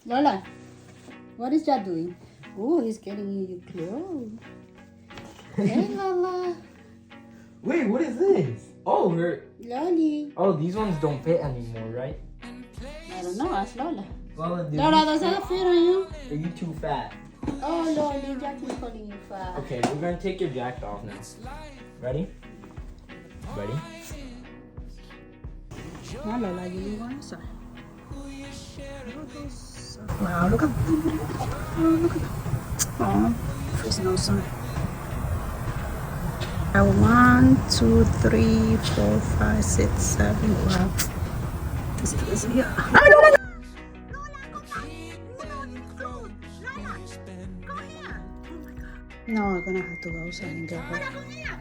Lola, what is that doing? Oh, he's getting you clothes. Hey, Lola. Wait, what is this? Oh, Lolly. Oh, these ones don't fit anymore, right? I don't know. Ask Lola. Lola, Lola, does that fit on you? Are you too fat? Oh, Lolly, Jack is calling you fat. Okay, we're gonna take your jacket off now. Ready? Ready? No, Lola, you need one side. Wow, look at oh, there's no sun. 1, 2, 3, 4, 5, 6, 7. Wow. This is here. Oh, Lola! Lola, come back! No, Lola, come here! Oh my God. No, I'm gonna have to go outside and get her. Lola, come here!